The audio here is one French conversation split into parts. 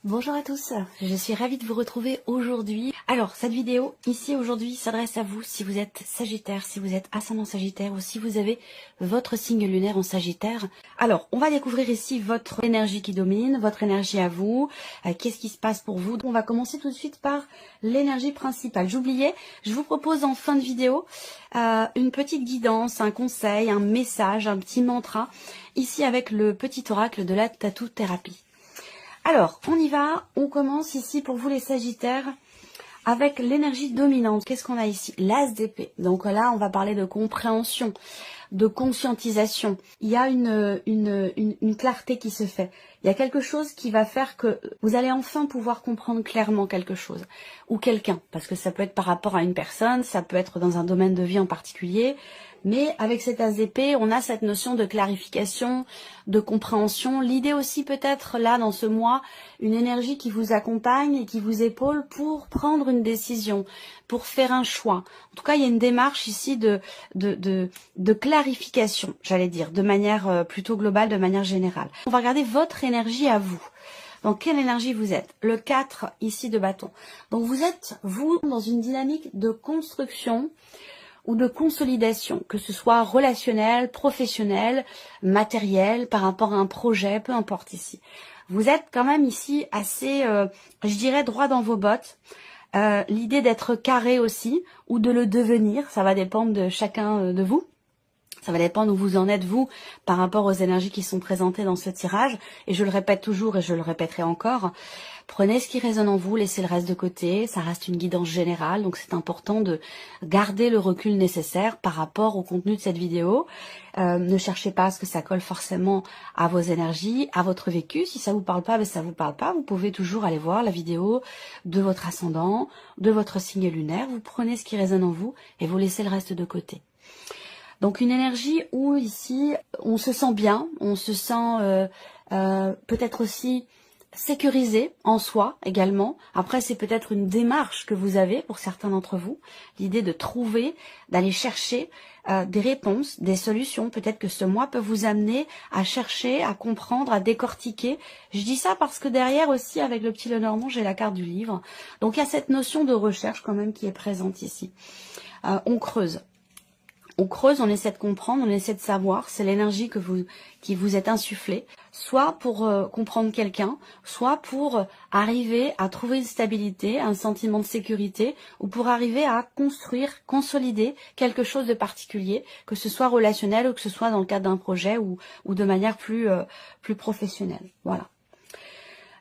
Bonjour à tous, je suis ravie de vous retrouver aujourd'hui. Alors, cette vidéo ici aujourd'hui s'adresse à vous si vous êtes Sagittaire, si vous êtes ascendant Sagittaire ou si vous avez votre signe lunaire en Sagittaire. Alors, on va découvrir ici votre énergie qui domine, votre énergie à vous, qu'est-ce qui se passe pour vous. On va commencer tout de suite par l'énergie principale. J'oubliais, je vous propose en fin de vidéo une petite guidance, un conseil, un message, un petit mantra, ici avec le petit oracle de la tattoo thérapie. Alors, on y va, on commence ici pour vous les Sagittaires avec l'énergie dominante. Qu'est-ce qu'on a ici? L'as d'épée. Donc là, on va parler de compréhension, de conscientisation. Il y a une clarté qui se fait. Il y a quelque chose qui va faire que vous allez enfin pouvoir comprendre clairement quelque chose ou quelqu'un. Parce que ça peut être par rapport à une personne, ça peut être dans un domaine de vie en particulier. Mais avec cet as d'épée, on a cette notion de clarification, de compréhension. L'idée aussi peut-être là dans ce mois, une énergie qui vous accompagne et qui vous épaule pour prendre une décision, pour faire un choix. En tout cas, il y a une démarche ici de clarification, j'allais dire, de manière plutôt globale, de manière générale. On va regarder votre énergie à vous. Dans quelle énergie vous êtes? Le 4 ici de bâton. Donc vous êtes, vous, dans une dynamique de construction ou de consolidation, que ce soit relationnel, professionnel, matériel, par rapport à un projet, peu importe ici. Vous êtes quand même ici assez, je dirais, droit dans vos bottes. L'idée d'être carré aussi, ou de le devenir, ça va dépendre de chacun de vous. Ça va dépendre où vous en êtes, vous, par rapport aux énergies qui sont présentées dans ce tirage. Et je le répète toujours et je le répéterai encore. Prenez ce qui résonne en vous, laissez le reste de côté. Ça reste une guidance générale, donc c'est important de garder le recul nécessaire par rapport au contenu de cette vidéo. Ne cherchez pas à ce que ça colle forcément à vos énergies, à votre vécu. Si ça vous parle pas, ben ça vous parle pas. Vous pouvez toujours aller voir la vidéo de votre ascendant, de votre signe lunaire. Vous prenez ce qui résonne en vous et vous laissez le reste de côté. Donc une énergie où ici on se sent bien, on se sent peut-être aussi sécurisé en soi également. Après c'est peut-être une démarche que vous avez pour certains d'entre vous, l'idée de trouver, d'aller chercher des réponses, des solutions. Peut-être que ce mois peut vous amener à chercher, à comprendre, à décortiquer. Je dis ça parce que derrière aussi avec le petit Lenormand j'ai la carte du livre. Donc il y a cette notion de recherche quand même qui est présente ici. On creuse. On creuse, on essaie de comprendre, on essaie de savoir. C'est l'énergie qui vous est insufflée, soit pour comprendre quelqu'un, soit pour arriver à trouver une stabilité, un sentiment de sécurité, ou pour arriver à construire, consolider quelque chose de particulier, que ce soit relationnel ou que ce soit dans le cadre d'un projet ou de manière plus professionnelle. Voilà.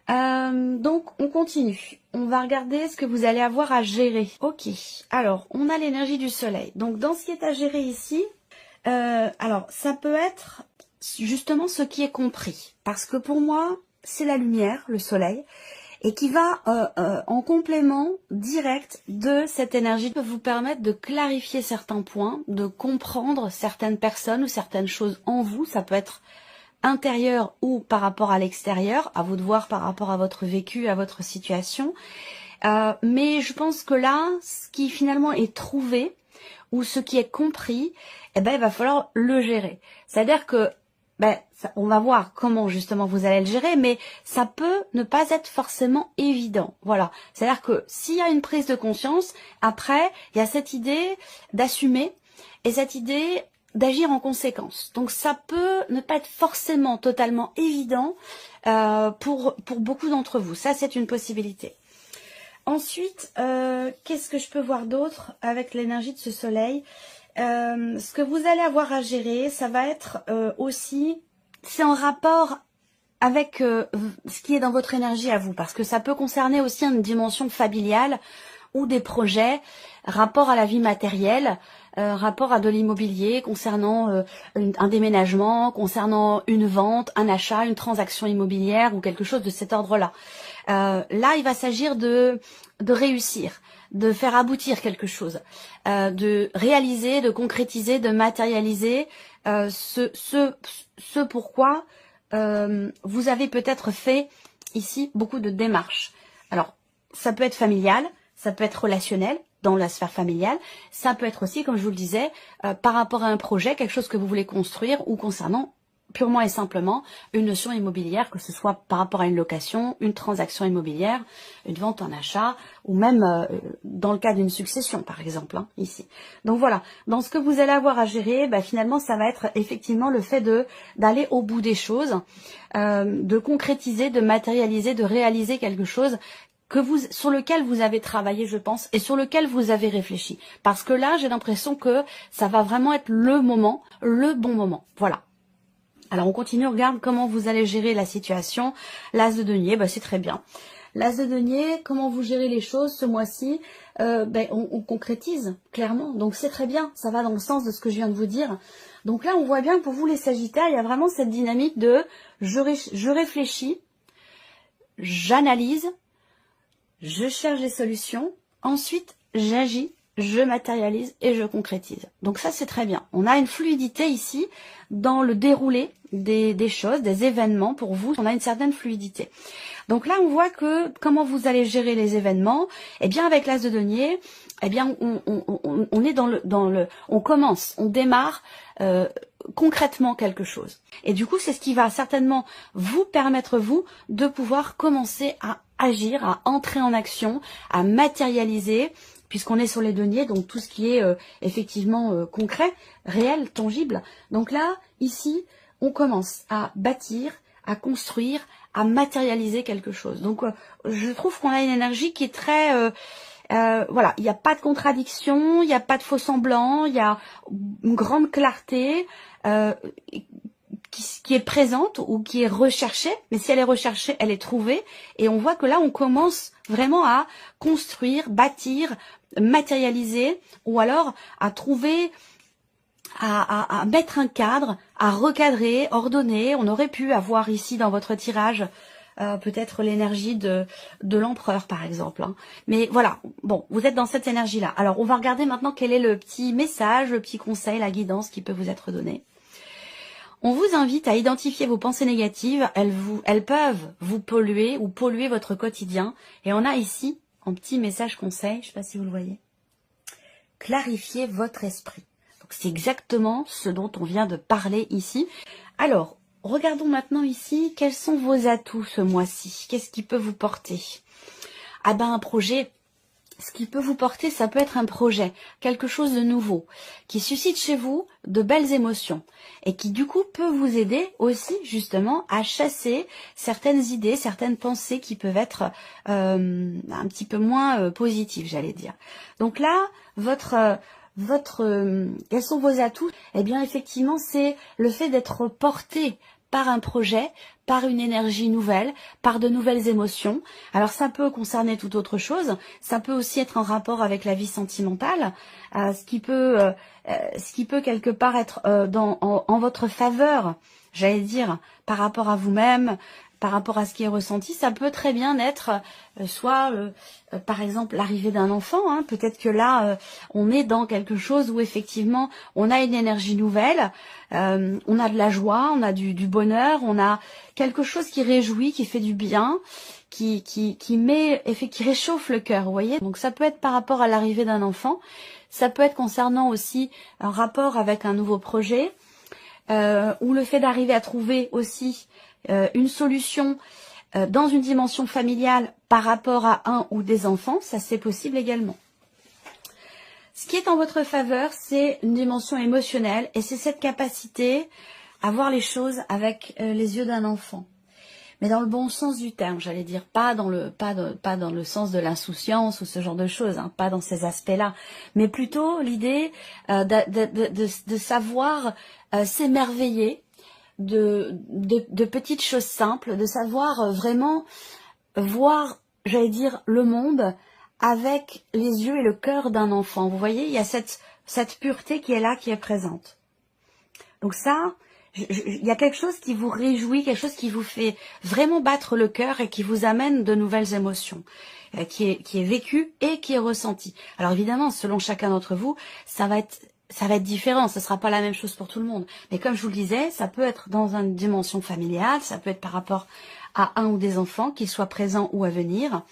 Donc on continue. On va regarder ce que vous allez avoir à gérer. Ok, alors on a l'énergie du soleil. Donc dans ce qui est à gérer ici, alors ça peut être justement ce qui est compris. Parce que pour moi, c'est la lumière, le soleil, et qui va en complément direct de cette énergie, peut vous permettre de clarifier certains points, de comprendre certaines personnes ou certaines choses en vous. Ça peut être intérieur ou par rapport à l'extérieur, à vous de voir par rapport à votre vécu, à votre situation. Mais je pense que là, ce qui finalement est trouvé ou ce qui est compris, eh ben, il va falloir le gérer. C'est-à-dire que on va voir comment justement vous allez le gérer, mais ça peut ne pas être forcément évident. Voilà. C'est-à-dire que s'il y a une prise de conscience, après, il y a cette idée d'assumer et cette idée d'agir en conséquence. Donc ça peut ne pas être forcément totalement évident pour beaucoup d'entre vous. Ça, c'est une possibilité. Ensuite, qu'est-ce que je peux voir d'autre avec l'énergie de ce soleil? Ce que vous allez avoir à gérer, ça va être aussi, c'est en rapport avec ce qui est dans votre énergie à vous, parce que ça peut concerner aussi une dimension familiale ou des projets, rapport à la vie matérielle, rapport à de l'immobilier, concernant un déménagement, concernant une vente, un achat, une transaction immobilière ou quelque chose de cet ordre-là. Là, il va s'agir de réussir, de faire aboutir quelque chose, de réaliser, de concrétiser, de matérialiser ce pourquoi vous avez peut-être fait ici beaucoup de démarches. Alors, ça peut être familial, ça peut être relationnel dans la sphère familiale, ça peut être aussi, comme je vous le disais, par rapport à un projet, quelque chose que vous voulez construire ou concernant purement et simplement une notion immobilière, que ce soit par rapport à une location, une transaction immobilière, une vente, un achat, ou même dans le cas d'une succession, par exemple, hein, ici. Donc voilà, dans ce que vous allez avoir à gérer, bah, finalement, ça va être effectivement le fait d'aller au bout des choses, de concrétiser, de matérialiser, de réaliser quelque chose sur lequel vous avez travaillé, je pense, et sur lequel vous avez réfléchi. Parce que là, j'ai l'impression que ça va vraiment être le moment, le bon moment. Voilà. Alors on continue, on regarde comment vous allez gérer la situation. L'as de denier, bah, c'est très bien. L'as de denier, comment vous gérez les choses ce mois-ci, on concrétise clairement. Donc c'est très bien, ça va dans le sens de ce que je viens de vous dire. Donc là, on voit bien que pour vous les Sagittaires, il y a vraiment cette dynamique de je réfléchis, j'analyse, je cherche des solutions, ensuite j'agis, je matérialise et je concrétise. Donc ça, c'est très bien. On a une fluidité ici dans le déroulé des choses, des événements pour vous. On a une certaine fluidité. Donc là, on voit que comment vous allez gérer les événements. Eh bien, avec l'as de denier, eh bien, on est on commence, on démarre concrètement quelque chose. Et du coup, c'est ce qui va certainement vous permettre, vous, de pouvoir commencer à agir, à entrer en action, à matérialiser, puisqu'on est sur les deniers, donc tout ce qui est effectivement concret, réel, tangible. Donc là, ici, on commence à bâtir, à construire, à matérialiser quelque chose. Donc je trouve qu'on a une énergie qui est très... voilà, il n'y a pas de contradiction, il n'y a pas de faux semblant, il y a une grande clarté qui est présente ou qui est recherchée, mais si elle est recherchée, elle est trouvée, et on voit que là, on commence vraiment à construire, bâtir, matérialiser, ou alors à trouver, à mettre un cadre, à recadrer, ordonner. On aurait pu avoir ici dans votre tirage peut-être l'énergie de l'empereur par exemple, hein. Mais voilà, bon, vous êtes dans cette énergie-là. Alors on va regarder maintenant quel est le petit message, le petit conseil, la guidance qui peut vous être donné. On vous invite à identifier vos pensées négatives, elles peuvent vous polluer ou polluer votre quotidien. Et on a ici, en petit message conseil, je ne sais pas si vous le voyez, clarifiez votre esprit. Donc c'est exactement ce dont on vient de parler ici. Alors, regardons maintenant ici, quels sont vos atouts ce mois-ci? Qu'est-ce qui peut vous porter? Ah ben un projet. Ce qui peut vous porter, ça peut être un projet, quelque chose de nouveau, qui suscite chez vous de belles émotions et qui du coup peut vous aider aussi justement à chasser certaines idées, certaines pensées qui peuvent être un petit peu moins positives, j'allais dire. Donc là, quels sont vos atouts? Eh bien effectivement, c'est le fait d'être porté par un projet, par une énergie nouvelle, par de nouvelles émotions. Alors ça peut concerner toute autre chose, ça peut aussi être en rapport avec la vie sentimentale, ce qui peut quelque part être en votre faveur, j'allais dire, par rapport à vous-même, par rapport à ce qui est ressenti. Ça peut très bien être soit par exemple l'arrivée d'un enfant, hein. Peut-être que là on est dans quelque chose où effectivement on a une énergie nouvelle, on a de la joie, on a du bonheur, on a quelque chose qui réjouit, qui fait du bien, qui réchauffe le cœur, vous voyez. Donc ça peut être par rapport à l'arrivée d'un enfant, ça peut être concernant aussi un rapport avec un nouveau projet, ou le fait d'arriver à trouver aussi une solution dans une dimension familiale par rapport à un ou des enfants, ça c'est possible également. Ce qui est en votre faveur, c'est une dimension émotionnelle et c'est cette capacité à voir les choses avec les yeux d'un enfant. Mais dans le bon sens du terme, j'allais dire, pas dans le sens de l'insouciance ou ce genre de choses, hein, pas dans ces aspects-là, mais plutôt l'idée de savoir s'émerveiller de petites choses simples, de savoir vraiment voir, j'allais dire, le monde avec les yeux et le cœur d'un enfant. Vous voyez, il y a cette pureté qui est là, qui est présente. Donc ça, il y a quelque chose qui vous réjouit, quelque chose qui vous fait vraiment battre le cœur et qui vous amène de nouvelles émotions, qui est vécu et qui est ressenti. Alors évidemment, selon chacun d'entre vous, ça va être différent, ce ne sera pas la même chose pour tout le monde. Mais comme je vous le disais, ça peut être dans une dimension familiale, ça peut être par rapport à un ou des enfants, qu'ils soient présents ou à venir,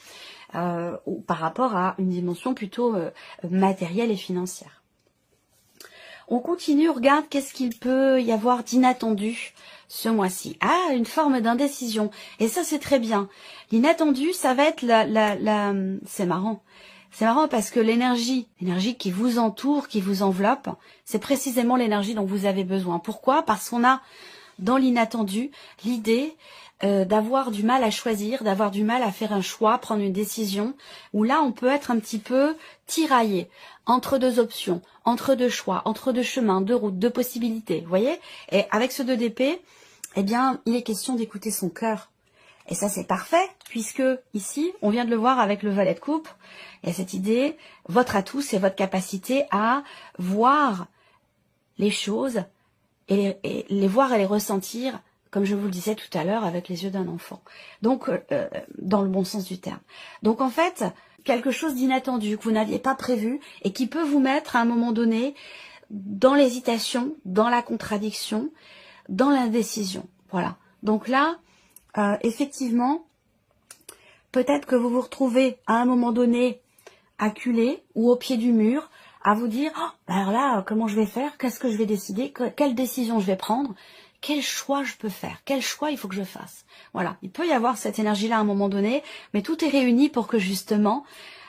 ou par rapport à une dimension plutôt matérielle et financière. On continue, on regarde qu'est-ce qu'il peut y avoir d'inattendu ce mois-ci. Ah, une forme d'indécision. Et ça, c'est très bien. L'inattendu, ça va être c'est marrant. C'est marrant parce que l'énergie qui vous entoure, qui vous enveloppe, c'est précisément l'énergie dont vous avez besoin. Pourquoi? Parce qu'on a dans l'inattendu l'idée d'avoir du mal à choisir, d'avoir du mal à faire un choix, prendre une décision, où là on peut être un petit peu tiraillé entre deux options, entre deux choix, entre deux chemins, deux routes, deux possibilités, vous voyez? Et avec ce 2 d'épée, eh bien, il est question d'écouter son cœur. Et ça, c'est parfait, puisque ici, on vient de le voir avec le valet de coupe, il y a cette idée, votre atout, c'est votre capacité à voir les choses et les voir et les ressentir, comme je vous le disais tout à l'heure, avec les yeux d'un enfant. Donc, dans le bon sens du terme. Donc, en fait, quelque chose d'inattendu que vous n'aviez pas prévu et qui peut vous mettre à un moment donné dans l'hésitation, dans la contradiction, dans l'indécision. Voilà. Donc là, effectivement, peut-être que vous vous retrouvez à un moment donné acculé ou au pied du mur, à vous dire, oh, alors là, comment je vais faire? Qu'est-ce que je vais décider? Quelle décision je vais prendre? Quel choix je peux faire? Quel choix il faut que je fasse? Voilà, il peut y avoir cette énergie-là à un moment donné, mais tout est réuni pour que justement,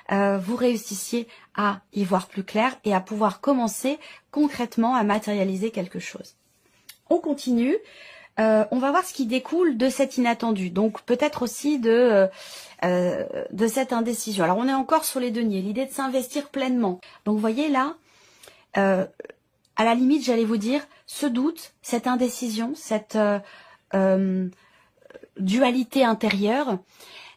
vous réussissiez à y voir plus clair et à pouvoir commencer concrètement à matérialiser quelque chose. On continue. On va voir ce qui découle de cet inattendu, donc peut-être aussi de cette indécision. Alors on est encore sur les deniers, l'idée de s'investir pleinement. Donc vous voyez là, à la limite j'allais vous dire, ce doute, cette indécision, cette dualité intérieure,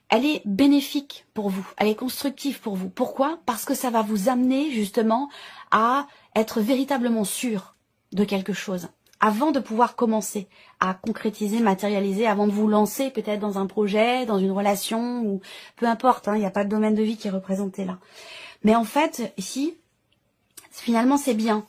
elle est bénéfique pour vous, elle est constructive pour vous. Pourquoi? Parce que ça va vous amener justement à être véritablement sûr de quelque chose, avant de pouvoir commencer à concrétiser, matérialiser, avant de vous lancer peut-être dans un projet, dans une relation, ou peu importe, hein, il n'y a pas de domaine de vie qui est représenté là. Mais en fait, ici, finalement c'est bien.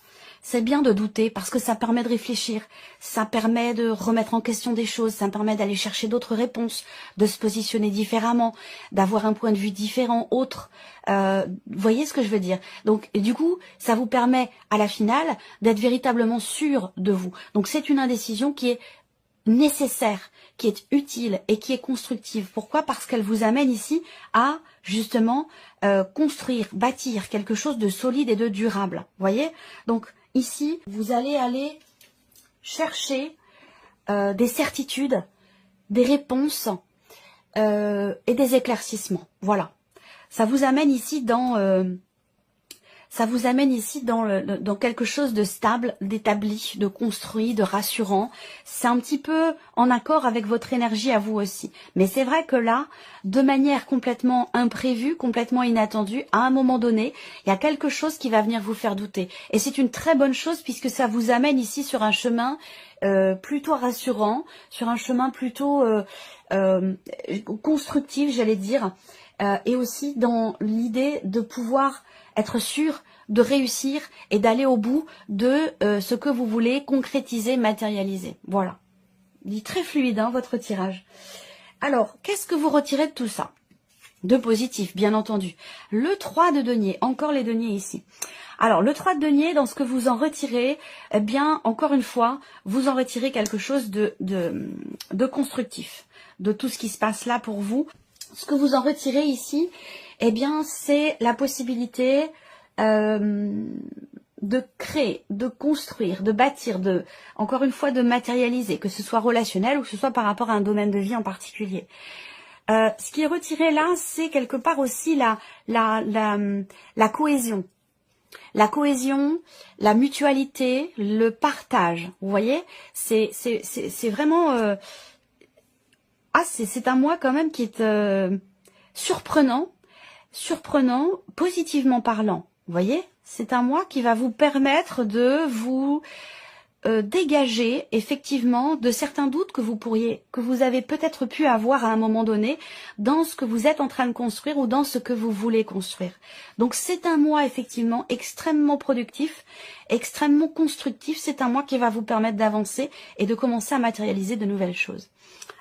C'est bien de douter parce que ça permet de réfléchir, ça permet de remettre en question des choses, ça permet d'aller chercher d'autres réponses, de se positionner différemment, d'avoir un point de vue différent, autre. Vous voyez ce que je veux dire? Donc, du coup, ça vous permet à la finale d'être véritablement sûr de vous. Donc, c'est une indécision qui est nécessaire, qui est utile et qui est constructive. Pourquoi? Parce qu'elle vous amène ici à justement construire, bâtir quelque chose de solide et de durable. Vous voyez? Donc, ici, vous allez aller chercher des certitudes, des réponses et des éclaircissements. Voilà. Ça vous amène ici dans dans quelque chose de stable, d'établi, de construit, de rassurant. C'est un petit peu en accord avec votre énergie à vous aussi. Mais c'est vrai que là, de manière complètement imprévue, complètement inattendue, à un moment donné, il y a quelque chose qui va venir vous faire douter. Et c'est une très bonne chose puisque ça vous amène ici sur un chemin plutôt rassurant, sur un chemin plutôt constructif, j'allais dire, et aussi dans l'idée de pouvoir être sûr de réussir et d'aller au bout de ce que vous voulez concrétiser, matérialiser. Voilà. Il est très fluide, hein, votre tirage. Alors, qu'est-ce que vous retirez de tout ça? De positif, bien entendu. Le 3 de denier, encore les deniers ici. Alors, le 3 de denier, dans ce que vous en retirez, eh bien, encore une fois, vous en retirez quelque chose de constructif, de tout ce qui se passe là pour vous. Ce que vous en retirez ici, eh bien, c'est la possibilité de créer, de construire, de bâtir, encore une fois, de matérialiser, que ce soit relationnel ou que ce soit par rapport à un domaine de vie en particulier. Ce qui est retiré là, c'est quelque part aussi la cohésion. La cohésion, la mutualité, le partage. Vous voyez, c'est vraiment... c'est un mois quand même qui est surprenant, positivement parlant. Vous voyez, c'est un mois qui va vous permettre de vous dégager effectivement de certains doutes que vous avez peut-être pu avoir à un moment donné dans ce que vous êtes en train de construire ou dans ce que vous voulez construire. Donc c'est un mois effectivement extrêmement productif, extrêmement constructif. C'est un mois qui va vous permettre d'avancer et de commencer à matérialiser de nouvelles choses.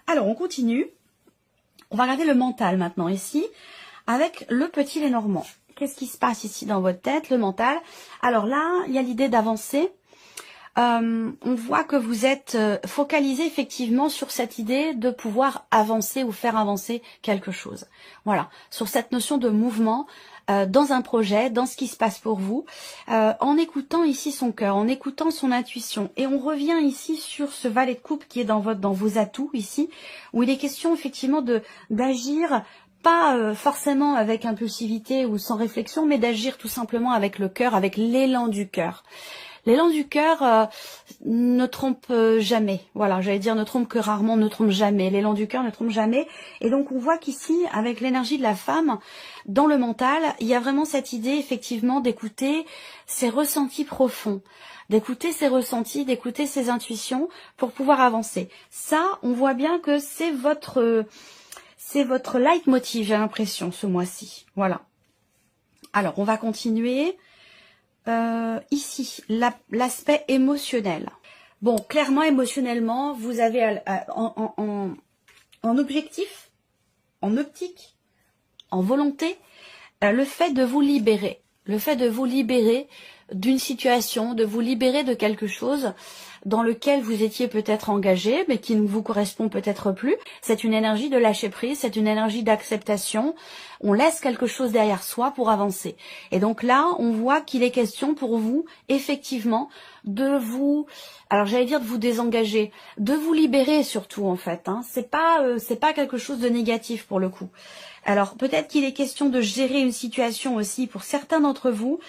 Alors on continue. On va regarder le mental maintenant ici avec le petit Lenormand. Qu'est-ce qui se passe ici dans votre tête, le mental? Alors là, il y a l'idée d'avancer. on voit que vous êtes focalisé effectivement sur cette idée de pouvoir avancer ou faire avancer quelque chose. Voilà, sur cette notion de mouvement dans un projet, dans ce qui se passe pour vous, en écoutant ici son cœur, en écoutant son intuition. Et on revient ici sur ce valet de coupe qui est dans vos atouts ici, où il est question effectivement d'agir pas forcément avec impulsivité ou sans réflexion, mais d'agir tout simplement avec le cœur, avec l'élan du cœur. L'élan du cœur ne trompe jamais. Voilà, j'allais dire ne trompe que rarement, ne trompe jamais. L'élan du cœur ne trompe jamais. Et donc on voit qu'ici, avec l'énergie de la femme, dans le mental, il y a vraiment cette idée effectivement d'écouter ses ressentis profonds, d'écouter ses ressentis, d'écouter ses intuitions pour pouvoir avancer. Ça, on voit bien que c'est votre leitmotiv, j'ai l'impression, ce mois-ci. Voilà. Alors, on va continuer. Ici, l'aspect émotionnel. Bon, clairement, émotionnellement, vous avez en objectif, en optique, en volonté, le fait de vous libérer. Le fait de vous libérer d'une situation, de vous libérer de quelque chose dans lequel vous étiez peut-être engagé, mais qui ne vous correspond peut-être plus. C'est une énergie de lâcher prise, c'est une énergie d'acceptation. On laisse quelque chose derrière soi pour avancer. Et donc là, on voit qu'il est question pour vous, effectivement, de vous, alors j'allais dire de vous désengager, de vous libérer surtout en fait. Hein. C'est pas quelque chose de négatif pour le coup. Alors peut-être qu'il est question de gérer une situation aussi pour certains d'entre vous.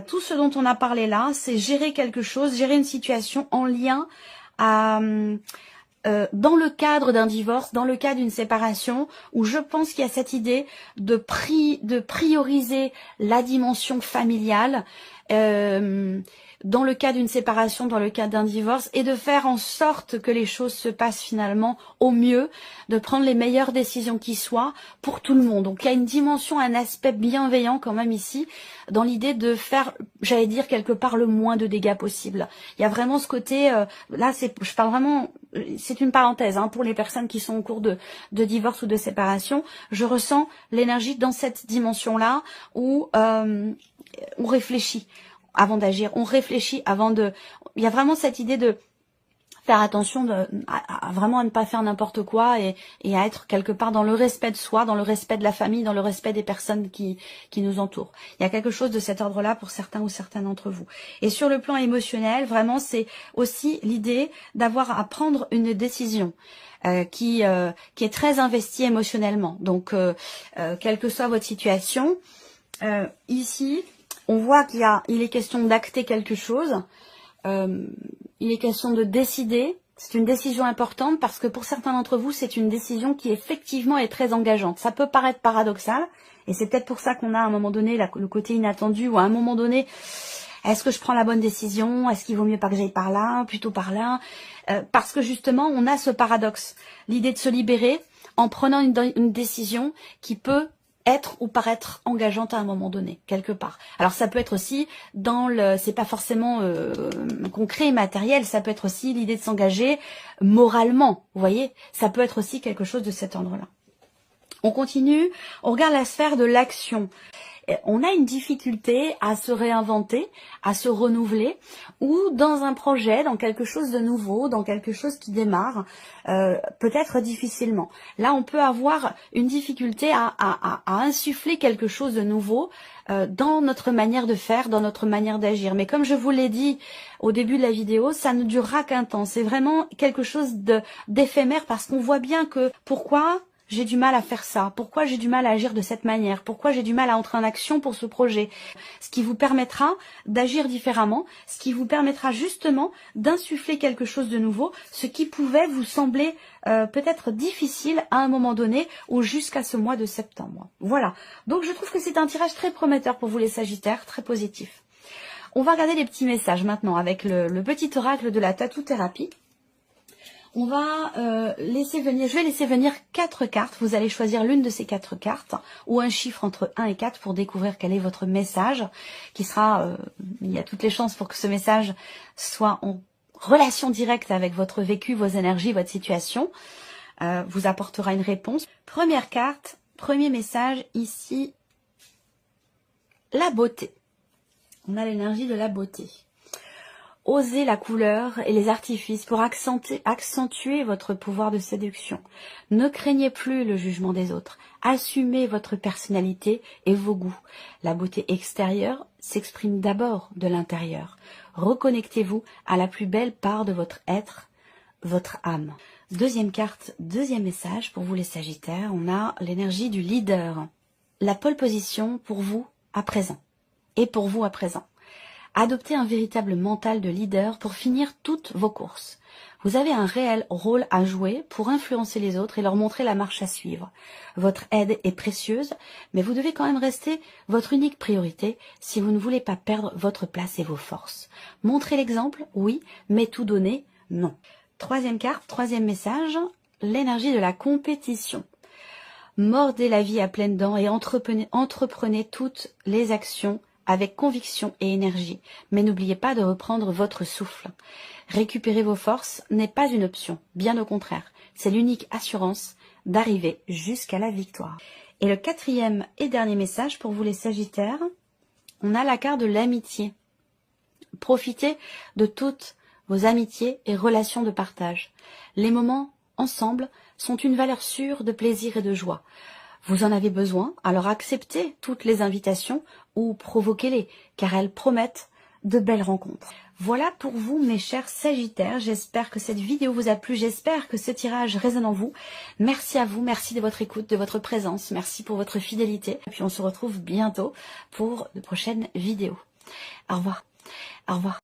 Tout ce dont on a parlé là, c'est gérer quelque chose, gérer une situation en lien à, dans le cadre d'un divorce, dans le cadre d'une séparation, où je pense qu'il y a cette idée de prioriser la dimension familiale, dans le cas d'une séparation, dans le cas d'un divorce, et de faire en sorte que les choses se passent finalement au mieux, de prendre les meilleures décisions qui soient pour tout le monde. Donc il y a une dimension, un aspect bienveillant quand même ici, dans l'idée de faire, j'allais dire quelque part, le moins de dégâts possible. Il y a vraiment ce côté, là je parle vraiment, c'est une parenthèse hein, pour les personnes qui sont en cours de divorce ou de séparation, je ressens l'énergie dans cette dimension-là où on réfléchit avant d'agir, on réfléchit avant de... Il y a vraiment cette idée de faire attention à vraiment à ne pas faire n'importe quoi et à être quelque part dans le respect de soi, dans le respect de la famille, dans le respect des personnes qui nous entourent. Il y a quelque chose de cet ordre-là pour certains ou certaines d'entre vous. Et sur le plan émotionnel, vraiment, c'est aussi l'idée d'avoir à prendre une décision qui est très investie émotionnellement. Donc, quelle que soit votre situation, ici... On voit il est question d'acter quelque chose, il est question de décider, c'est une décision importante parce que pour certains d'entre vous, c'est une décision qui effectivement est très engageante. Ça peut paraître paradoxal et c'est peut-être pour ça qu'on a à un moment donné le côté inattendu ou à un moment donné, est-ce que je prends la bonne décision? Est-ce qu'il vaut mieux pas que j'aille par là, plutôt par là? Parce que justement, on a ce paradoxe, l'idée de se libérer en prenant une décision qui peut être ou paraître engageante à un moment donné, quelque part. Alors ça peut être aussi c'est pas forcément concret et matériel, ça peut être aussi l'idée de s'engager moralement, vous voyez, ça peut être aussi quelque chose de cet ordre-là. On continue, on regarde la sphère de l'action. On a une difficulté à se réinventer, à se renouveler, ou dans un projet, dans quelque chose de nouveau, dans quelque chose qui démarre, peut-être difficilement. Là, on peut avoir une difficulté à insuffler quelque chose de nouveau dans notre manière de faire, dans notre manière d'agir. Mais comme je vous l'ai dit au début de la vidéo, ça ne durera qu'un temps. C'est vraiment quelque chose d'éphémère parce qu'on voit bien que pourquoi j'ai du mal à faire ça, pourquoi j'ai du mal à agir de cette manière, pourquoi j'ai du mal à entrer en action pour ce projet. Ce qui vous permettra d'agir différemment, ce qui vous permettra justement d'insuffler quelque chose de nouveau, ce qui pouvait vous sembler peut-être difficile à un moment donné ou jusqu'à ce mois de septembre. Voilà, donc je trouve que c'est un tirage très prometteur pour vous les Sagittaires, très positif. On va regarder les petits messages maintenant avec le petit oracle de la tattoo-thérapie. On va je vais laisser venir 4 cartes. Vous allez choisir l'une de ces 4 cartes ou un chiffre entre 1 et 4 pour découvrir quel est votre message qui sera, il y a toutes les chances pour que ce message soit en relation directe avec votre vécu, vos énergies, votre situation, vous apportera une réponse. Première carte, premier message ici, la beauté. On a l'énergie de la beauté. Osez la couleur et les artifices pour accentuer votre pouvoir de séduction. Ne craignez plus le jugement des autres. Assumez votre personnalité et vos goûts. La beauté extérieure s'exprime d'abord de l'intérieur. Reconnectez-vous à la plus belle part de votre être, votre âme. Deuxième carte, deuxième message pour vous les Sagittaires, on a l'énergie du leader. La pole position pour vous à présent et pour vous à présent. Adoptez un véritable mental de leader pour finir toutes vos courses. Vous avez un réel rôle à jouer pour influencer les autres et leur montrer la marche à suivre. Votre aide est précieuse, mais vous devez quand même rester votre unique priorité si vous ne voulez pas perdre votre place et vos forces. Montrez l'exemple, oui, mais tout donner, non. Troisième carte, troisième message, l'énergie de la compétition. Mordez la vie à pleines dents et entreprenez toutes les actions avec conviction et énergie, mais n'oubliez pas de reprendre votre souffle. Récupérer vos forces n'est pas une option, bien au contraire, c'est l'unique assurance d'arriver jusqu'à la victoire. Et le quatrième et dernier message pour vous les Sagittaires, on a la carte de l'amitié. Profitez de toutes vos amitiés et relations de partage. Les moments ensemble sont une valeur sûre de plaisir et de joie. Vous en avez besoin, alors acceptez toutes les invitations ou provoquez-les, car elles promettent de belles rencontres. Voilà pour vous mes chers Sagittaires, j'espère que cette vidéo vous a plu, j'espère que ce tirage résonne en vous. Merci à vous, merci de votre écoute, de votre présence, merci pour votre fidélité. Et puis on se retrouve bientôt pour de prochaines vidéos. Au revoir. Au revoir.